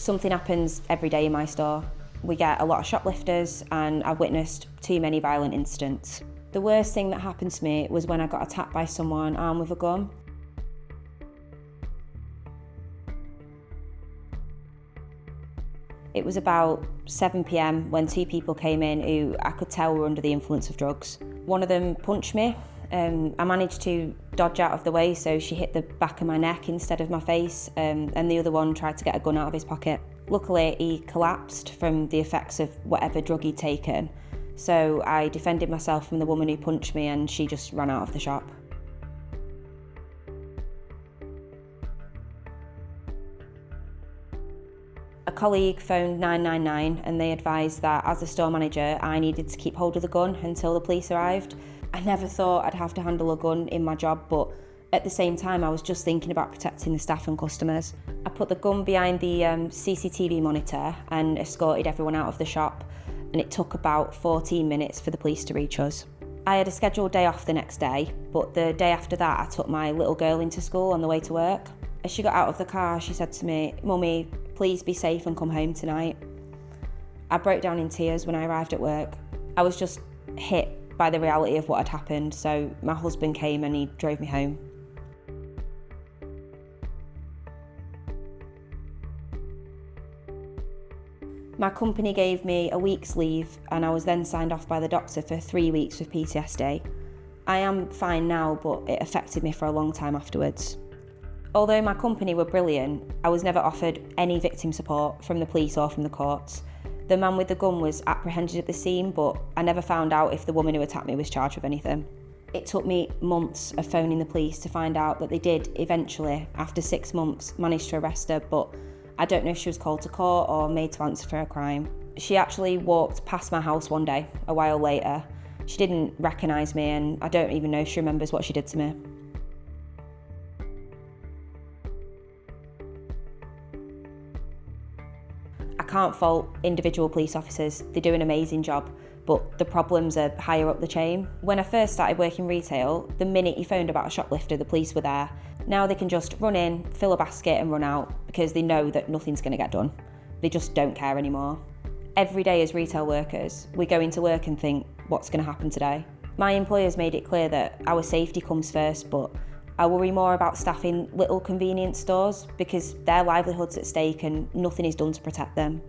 Something happens every day in my store. We get a lot of shoplifters and I've witnessed too many violent incidents. The worst thing that happened to me was when I got attacked by someone armed with a gun. It was about 7 p.m. when two people came in who I could tell were under the influence of drugs. One of them punched me. I managed to dodge out of the way, so she hit the back of my neck instead of my face, and the other one tried to get a gun out of his pocket. Luckily, he collapsed from the effects of whatever drug he'd taken, so I defended myself from the woman who punched me and she just ran out of the shop. A colleague phoned 999 and they advised that as a store manager, I needed to keep hold of the gun until the police arrived. I never thought I'd have to handle a gun in my job, but at the same time, I was just thinking about protecting the staff and customers. I put the gun behind the CCTV monitor and escorted everyone out of the shop, and it took about 14 minutes for the police to reach us. I had a scheduled day off the next day, but the day after that, I took my little girl into school on the way to work. As she got out of the car, she said to me, "Mummy, please be safe and come home tonight." I broke down in tears when I arrived at work. I was just hit by the reality of what had happened, so my husband came and he drove me home. My company gave me a week's leave and I was then signed off by the doctor for 3 weeks with PTSD. I am fine now, but it affected me for a long time afterwards. Although my company were brilliant, I was never offered any victim support from the police or from the courts. The man with the gun was apprehended at the scene, but I never found out if the woman who attacked me was charged with anything. It took me months of phoning the police to find out that they did eventually, after 6 months, manage to arrest her, but I don't know if she was called to court or made to answer for a crime. She actually walked past my house one day, a while later. She didn't recognise me and I don't even know if she remembers what she did to me. I can't fault individual police officers, they do an amazing job, but the problems are higher up the chain. When I first started working retail, the minute you phoned about a shoplifter, the police were there. Now they can just run in, fill a basket and run out because they know that nothing's going to get done. They just don't care anymore. Every day as retail workers, we go into work and think, what's going to happen today? My employers made it clear that our safety comes first, but I worry more about staff in little convenience stores because their livelihood's at stake and nothing is done to protect them.